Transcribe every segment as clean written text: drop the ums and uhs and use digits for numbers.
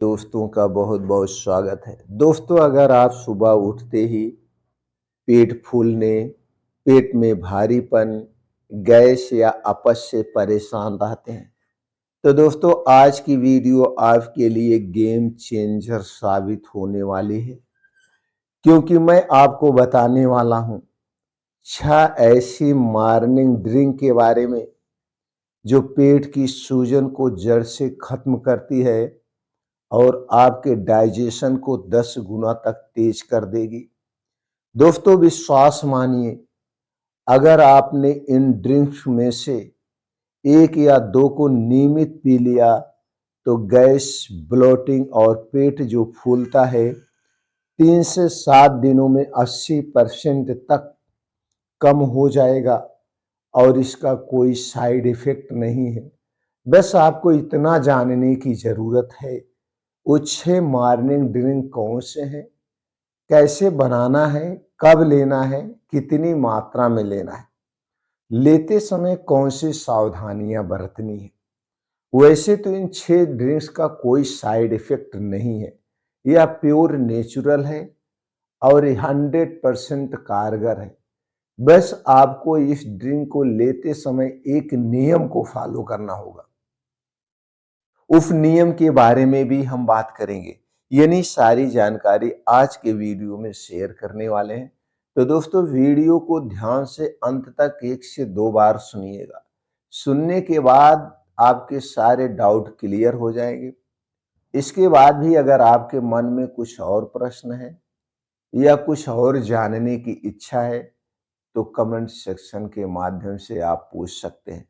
दोस्तों का बहुत बहुत स्वागत है। दोस्तों, अगर आप सुबह उठते ही पेट फूलने, पेट में भारीपन, गैस या अपच से परेशान रहते हैं, तो दोस्तों आज की वीडियो आपके लिए गेम चेंजर साबित होने वाली है, क्योंकि मैं आपको बताने वाला हूँ 6 ऐसी मॉर्निंग ड्रिंक के बारे में जो पेट की सूजन को जड़ से खत्म करती है और आपके डाइजेशन को 10 गुना तक तेज कर देगी। दोस्तों, विश्वास मानिए, अगर आपने इन ड्रिंक्स में से 1 या 2 को नियमित पी लिया तो गैस, ब्लोटिंग और पेट जो फूलता है 3 से 7 दिनों में 80% तक कम हो जाएगा और इसका कोई साइड इफेक्ट नहीं है। बस आपको इतना जानने की जरूरत है, वो 6 मॉर्निंग ड्रिंक कौन से हैं, कैसे बनाना है, कब लेना है, कितनी मात्रा में लेना है, लेते समय कौन सी सावधानियां बरतनी है। वैसे तो इन 6 ड्रिंक्स का कोई साइड इफेक्ट नहीं है, यह प्योर नेचुरल है और 100% कारगर है। बस आपको इस ड्रिंक को लेते समय एक नियम को फॉलो करना होगा। उस नियम के बारे में भी हम बात करेंगे, यानी सारी जानकारी आज के वीडियो में शेयर करने वाले हैं। तो दोस्तों, वीडियो को ध्यान से अंत तक 1 से 2 बार सुनिएगा। सुनने के बाद आपके सारे डाउट क्लियर हो जाएंगे। इसके बाद भी अगर आपके मन में कुछ और प्रश्न है या कुछ और जानने की इच्छा है तो कमेंट सेक्शन के माध्यम से आप पूछ सकते हैं।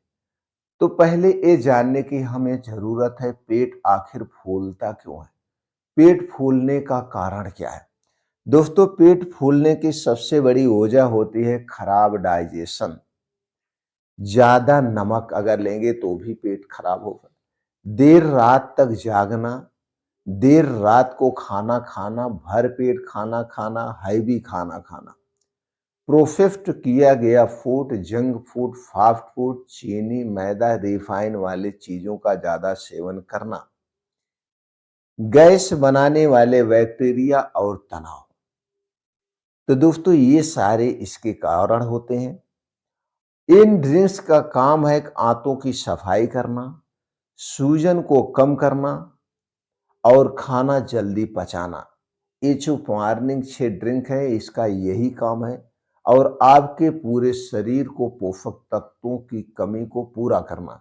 तो पहले ये जानने की हमें जरूरत है, पेट आखिर फूलता क्यों है, पेट फूलने का कारण क्या है। दोस्तों, पेट फूलने की सबसे बड़ी वजह होती है खराब डाइजेशन। ज्यादा नमक अगर लेंगे तो भी पेट खराब होगा। देर रात तक जागना, देर रात को खाना खाना, भर पेट खाना खाना, हैवी खाना खाना, प्रोसेस्ड किया गया food, junk food, fast food, चीनी, मैदा, रिफाइन वाले चीजों का ज्यादा सेवन करना, गैस बनाने वाले बैक्टीरिया और तनाव। तो दोस्तों, ये सारे इसके कारण होते हैं। इन ड्रिंक्स का काम है आंतों की सफाई करना, सूजन को कम करना और खाना जल्दी पचाना। ये जो मॉर्निंग 6 ड्रिंक है, इसका यही काम है और आपके पूरे शरीर को पोषक तत्वों की कमी को पूरा करना,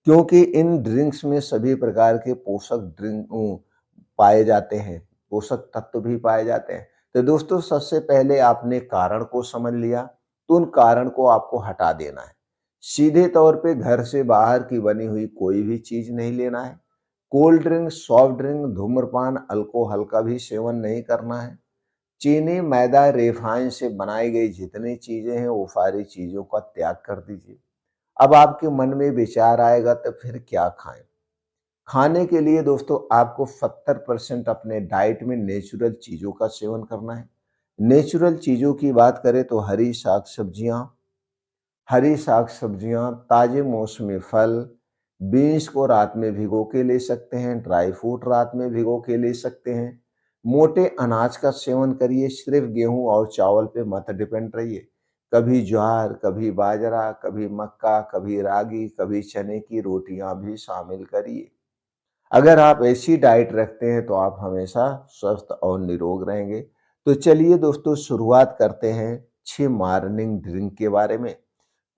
क्योंकि इन ड्रिंक्स में सभी प्रकार के पोषक ड्रिंक पाए जाते हैं, पोषक तत्व भी पाए जाते हैं। तो दोस्तों, सबसे पहले आपने कारण को समझ लिया, तो उन कारण को आपको हटा देना है। सीधे तौर पे घर से बाहर की बनी हुई कोई भी चीज नहीं लेना है। कोल्ड ड्रिंक, सॉफ्ट ड्रिंक, धूम्रपान, अल्कोहल का भी सेवन नहीं करना है। चीनी, मैदा, रिफाइन से बनाई गई जितनी चीजें हैं वो सारी चीजों का त्याग कर दीजिए। अब आपके मन में विचार आएगा तो फिर क्या खाएं। खाने के लिए दोस्तों आपको 70% अपने डाइट में नेचुरल चीजों का सेवन करना है। नेचुरल चीजों की बात करें तो हरी साग सब्जियां, ताजे मौसमी फल, बीन्स को रात में भिगो के ले सकते हैं, ड्राई फ्रूट रात में भिगो के ले सकते हैं। मोटे अनाज का सेवन करिए, सिर्फ गेहूं और चावल पे मत डिपेंड रहिए। कभी ज्वार, कभी बाजरा, कभी मक्का, कभी रागी, कभी चने की रोटियां भी शामिल करिए। अगर आप ऐसी डाइट रखते हैं तो आप हमेशा स्वस्थ और निरोग रहेंगे। तो चलिए दोस्तों, शुरुआत करते हैं 6 मॉर्निंग ड्रिंक के बारे में।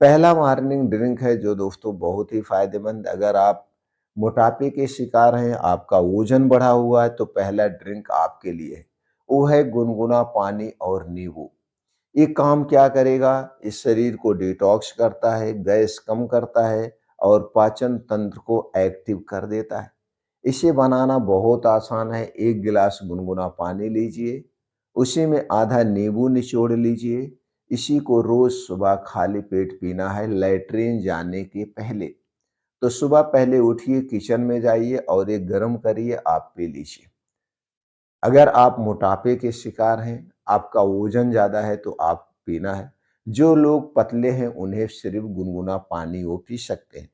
पहला मॉर्निंग ड्रिंक है जो दोस्तों बहुत ही फायदेमंद, अगर आप मोटापे के शिकार हैं, आपका वजन बढ़ा हुआ है, तो पहला ड्रिंक आपके लिए है। वो है गुनगुना पानी और नींबू। ये काम क्या करेगा, इस शरीर को डिटॉक्स करता है, गैस कम करता है और पाचन तंत्र को एक्टिव कर देता है। इसे बनाना बहुत आसान है। 1 गिलास गुनगुना पानी लीजिए, उसी में आधा नींबू निचोड़ लीजिए। इसी को रोज सुबह खाली पेट पीना है, लैट्रिन जाने के पहले। तो सुबह पहले उठिए, किचन में जाइए और एक गर्म करिए, आप पी लीजिए। अगर आप मोटापे के शिकार हैं, आपका वजन ज्यादा है तो आप पीना है। जो लोग पतले हैं उन्हें सिर्फ गुनगुना पानी वो पी सकते हैं।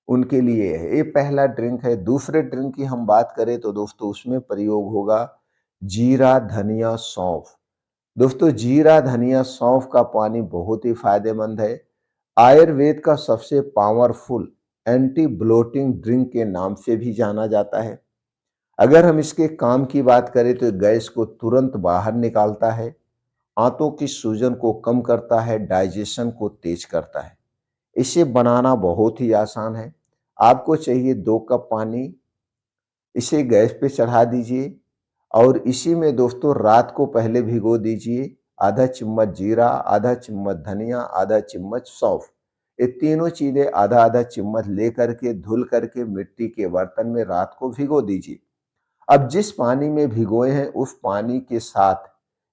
उनके लिए है। ये पहला ड्रिंक है। दूसरे ड्रिंक की हम बात करें तो दोस्तों उसमें प्रयोग होगा जीरा, धनिया, सौंफ। दोस्तों जीरा, धनिया, सौंफ का पानी बहुत ही फायदेमंद है। आयुर्वेद का सबसे पावरफुल एंटी ब्लोटिंग ड्रिंक के नाम से भी जाना जाता है। अगर हम इसके काम की बात करें तो गैस को तुरंत बाहर निकालता है, आंतों की सूजन को कम करता है, डाइजेशन को तेज करता है। इसे बनाना बहुत ही आसान है। आपको चाहिए 2 कप पानी, इसे गैस पे चढ़ा दीजिए और इसी में दोस्तों रात को पहले भिगो दीजिए आधा चम्मच जीरा, आधा चम्मच धनिया, आधा चम्मच सौंफ। ये तीनों चीजें आधा आधा चम्मच लेकर के धुल करके मिट्टी के बर्तन में रात को भिगो दीजिए। अब जिस पानी में भिगोए हैं उस पानी के साथ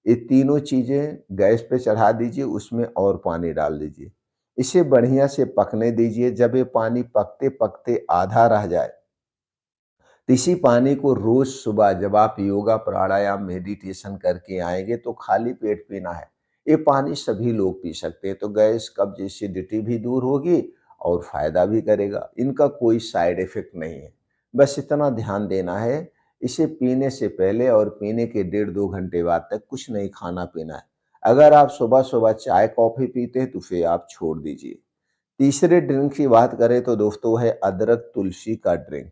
ये तीनों चीजें गैस पे चढ़ा दीजिए, उसमें और पानी डाल दीजिए। इसे बढ़िया से पकने दीजिए। जब ये पानी पकते पकते आधा रह जाए तो इसी पानी को रोज सुबह जब आप योगा, प्राणायाम, मेडिटेशन करके आएंगे तो खाली पेट पीना है। ये पानी सभी लोग पी सकते हैं, तो गैस, कब्ज, एसिडिटी भी दूर होगी और फायदा भी करेगा। इनका कोई साइड इफेक्ट नहीं है। बस इतना ध्यान देना है, इसे पीने से पहले और पीने के 1.5-2 घंटे बाद तक कुछ नहीं खाना पीना है। अगर आप सुबह सुबह चाय कॉफी पीते हैं तो फिर आप छोड़ दीजिए। तीसरे ड्रिंक की बात करें तो दोस्तों है अदरक तुलसी का ड्रिंक।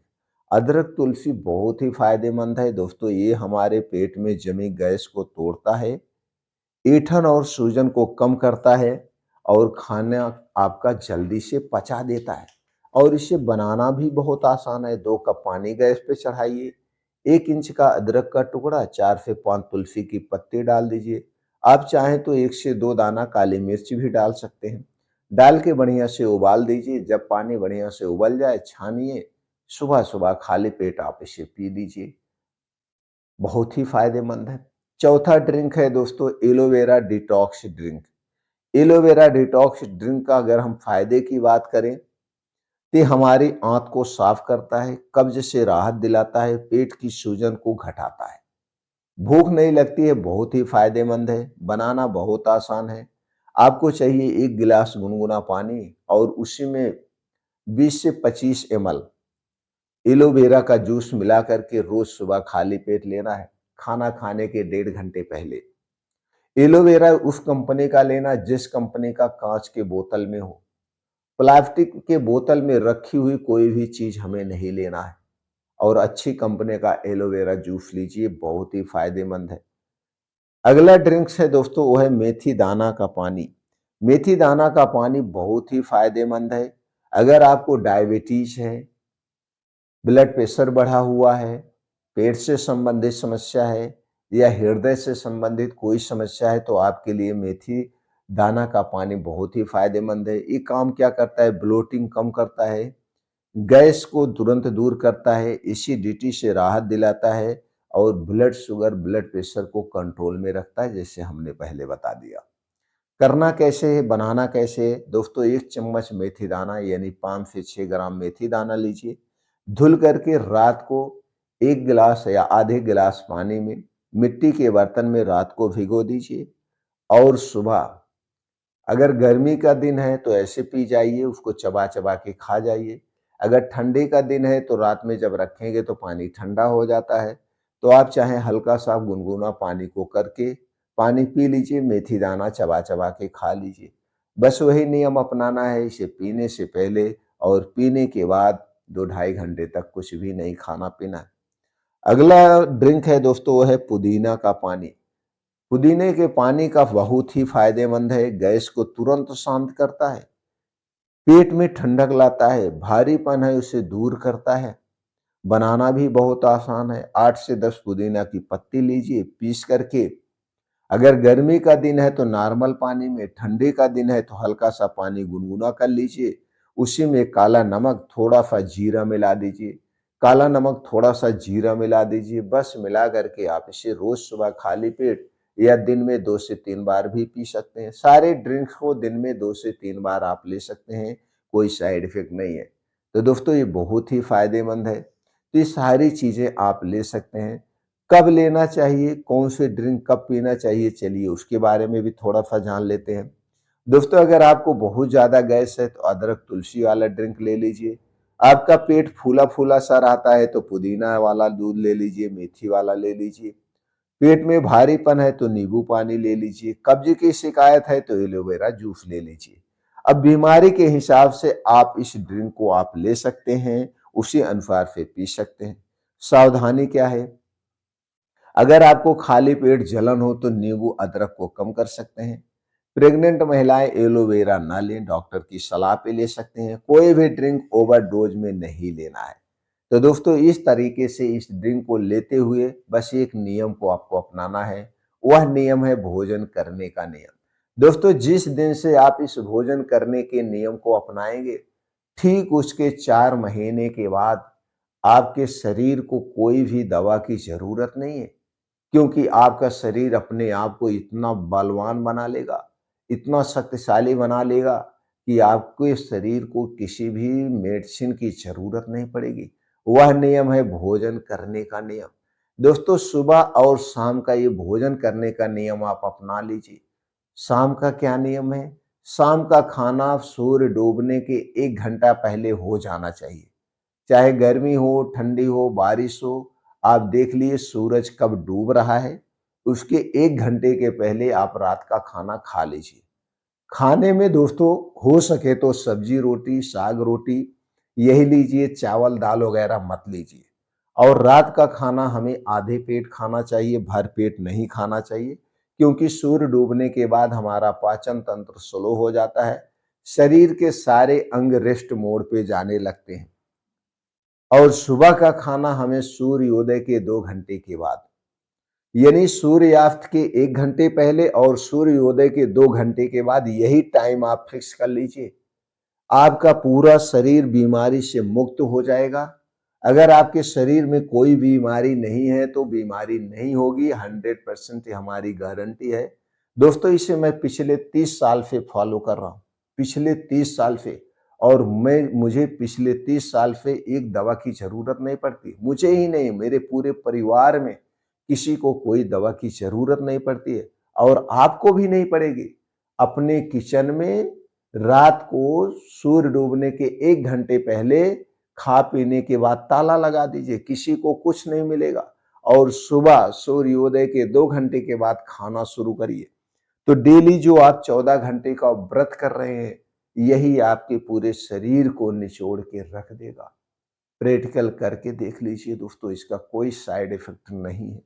अदरक तुलसी बहुत ही फायदेमंद है दोस्तों। ये हमारे पेट में जमी गैस को तोड़ता है, ऐंठन और सूजन को कम करता है और खाना आपका जल्दी से पचा देता है। और इसे बनाना भी बहुत आसान है। 2 कप पानी गैस पे चढ़ाइए, 1 इंच का अदरक का टुकड़ा, 4 से 5 तुलसी की पत्ती डाल दीजिए। आप चाहें तो 1 से 2 दाना काली मिर्च भी डाल सकते हैं। डाल के बढ़िया से उबाल दीजिए। जब पानी बढ़िया से उबल जाए छानिए। सुबह सुबह खाली पेट आप इसे पी लीजिए, बहुत ही फायदेमंद है। चौथा ड्रिंक है दोस्तों aloe vera detox drink. Aloe vera detox drink का अगर हम फायदे की बात करें तो हमारी आंत को साफ करता है, कब्ज से राहत दिलाता है, पेट की सूजन को घटाता है, भूख नहीं लगती है, बहुत ही फायदेमंद है। बनाना बहुत आसान है। आपको चाहिए 1 गिलास गुनगुना पानी और उसी में 20 से 25 ml एलोवेरा का जूस मिला करके रोज सुबह खाली पेट लेना है, खाना खाने के 1.5 घंटे पहले। एलोवेरा उस कंपनी का लेना जिस कंपनी का कांच के बोतल में हो। प्लास्टिक के बोतल में रखी हुई कोई भी चीज हमें नहीं लेना है। और अच्छी कंपनी का एलोवेरा जूस लीजिए, बहुत ही फायदेमंद है। अगला ड्रिंक्स है दोस्तों वो है मेथी दाना का पानी। मेथी दाना का पानी बहुत ही फायदेमंद है। अगर आपको डायबिटीज है, ब्लड प्रेशर बढ़ा हुआ है, पेट से संबंधित समस्या है या हृदय से संबंधित कोई समस्या है तो आपके लिए मेथी दाना का पानी बहुत ही फायदेमंद है। ये काम क्या करता है, ब्लोटिंग कम करता है, गैस को तुरंत दूर करता है, एसिडिटी से राहत दिलाता है और ब्लड शुगर, ब्लड प्रेशर को कंट्रोल में रखता है, जैसे हमने पहले बता दिया। करना कैसे है, बनाना कैसे है दोस्तों, 1 चम्मच मेथी दाना यानी 5 से 6 ग्राम मेथी दाना लीजिए। धुल करके रात को 1 गिलास या आधे गिलास पानी में मिट्टी के बर्तन में रात को भिगो दीजिए और सुबह, अगर गर्मी का दिन है तो ऐसे पी जाइए, उसको चबा चबा के खा जाइए। अगर ठंडी का दिन है तो रात में जब रखेंगे तो पानी ठंडा हो जाता है, तो आप चाहे हल्का सा गुनगुना पानी को करके पानी पी लीजिए, मेथी दाना चबा चबा के खा लीजिए। बस वही नियम अपनाना है, इसे पीने से पहले और पीने के बाद 2-2.5 घंटे तक कुछ भी नहीं खाना पीना है। अगला ड्रिंक है दोस्तों वो है पुदीना का पानी। पुदीने के पानी का बहुत ही फायदेमंद है, गैस को तुरंत शांत करता है, पेट में ठंडक लाता है, भारीपन है उसे दूर करता है। बनाना भी बहुत आसान है। 8 से 10 पुदीना की पत्ती लीजिए, पीस करके, अगर गर्मी का दिन है तो नॉर्मल पानी में, ठंडी का दिन है तो हल्का सा पानी गुनगुना कर लीजिए। उसी में काला नमक, थोड़ा सा जीरा मिला दीजिए। काला नमक, थोड़ा सा जीरा मिला दीजिए। बस मिला करके आप इसे रोज सुबह खाली पेट या दिन में 2 से 3 बार भी पी सकते हैं। सारे ड्रिंक्स को दिन में 2 से 3 बार आप ले सकते हैं, कोई साइड इफेक्ट नहीं है। तो दोस्तों ये बहुत ही फायदेमंद है। तो ये सारी चीजें आप ले सकते हैं। कब लेना चाहिए, कौन से ड्रिंक कब पीना चाहिए, चलिए उसके बारे में भी थोड़ा सा जान लेते हैं। दोस्तों अगर आपको बहुत ज़्यादा गैस है तो अदरक तुलसी वाला ड्रिंक ले लीजिए। आपका पेट फूला-फूला सा रहता है तो पुदीना वाला दूध ले लीजिए, मेथी वाला ले लीजिए। पेट में भारीपन है तो नींबू पानी ले लीजिए। कब्ज की शिकायत है तो एलोवेरा जूस ले लीजिए। अब बीमारी के हिसाब से आप इस ड्रिंक को आप ले सकते हैं, उसी अनुसार से पी सकते हैं। सावधानी क्या है? अगर आपको खाली पेट जलन हो तो नींबू अदरक को कम कर सकते हैं। प्रेग्नेंट महिलाएं एलोवेरा ना लें, डॉक्टर की सलाह पे ले सकते हैं। कोई भी ड्रिंक ओवरडोज में नहीं लेना है। तो दोस्तों इस तरीके से इस ड्रिंक को लेते हुए बस एक नियम को आपको अपनाना है। वह नियम है भोजन करने का नियम। दोस्तों जिस दिन से आप इस भोजन करने के नियम को अपनाएंगे, ठीक उसके 4 महीने के बाद आपके शरीर को कोई भी दवा की जरूरत नहीं है, क्योंकि आपका शरीर अपने आप को इतना बलवान बना लेगा, इतना शक्तिशाली बना लेगा कि आपके शरीर को किसी भी मेडिसिन की ज़रूरत नहीं पड़ेगी। वह नियम है भोजन करने का नियम। दोस्तों सुबह और शाम का ये भोजन करने का नियम आप अपना लीजिए। शाम का क्या नियम है? शाम का खाना सूर्य डूबने के 1 घंटा पहले हो जाना चाहिए। चाहे गर्मी हो, ठंडी हो, बारिश हो, आप देख लिए सूरज कब डूब रहा है, उसके 1 घंटे के पहले आप रात का खाना खा लीजिए। खाने में दोस्तों हो सके तो सब्जी रोटी, साग रोटी यही लीजिए, चावल दाल वगैरह मत लीजिए। और रात का खाना हमें आधे पेट खाना चाहिए, भर पेट नहीं खाना चाहिए, क्योंकि सूर्य डूबने के बाद हमारा पाचन तंत्र स्लो हो जाता है, शरीर के सारे अंग रेस्ट मोड पे जाने लगते हैं। और सुबह का खाना हमें सूर्योदय के 2 घंटे के बाद, यानी सूर्यास्त के 1 घंटे पहले और सूर्योदय के 2 घंटे के बाद, यही टाइम आप फिक्स कर लीजिए। आपका पूरा शरीर बीमारी से मुक्त हो जाएगा। अगर आपके शरीर में कोई बीमारी नहीं है तो बीमारी नहीं होगी, 100% हमारी गारंटी है। दोस्तों इसे मैं पिछले 30 साल से फॉलो कर रहा हूँ, पिछले 30 साल से। और मुझे पिछले 30 साल से एक दवा की ज़रूरत नहीं पड़ती। मुझे ही नहीं, मेरे पूरे परिवार में किसी को कोई दवा की ज़रूरत नहीं पड़ती है, और आपको भी नहीं पड़ेगी। अपने किचन में रात को सूर्य डूबने के 1 घंटे पहले खा पीने के बाद ताला लगा दीजिए, किसी को कुछ नहीं मिलेगा। और सुबह सूर्योदय के 2 घंटे के बाद खाना शुरू करिए। तो डेली जो आप 14 घंटे का व्रत कर रहे हैं, यही आपके पूरे शरीर को निचोड़ के रख देगा। प्रैक्टिकल करके देख लीजिए दोस्तों, इसका कोई साइड इफेक्ट नहीं है।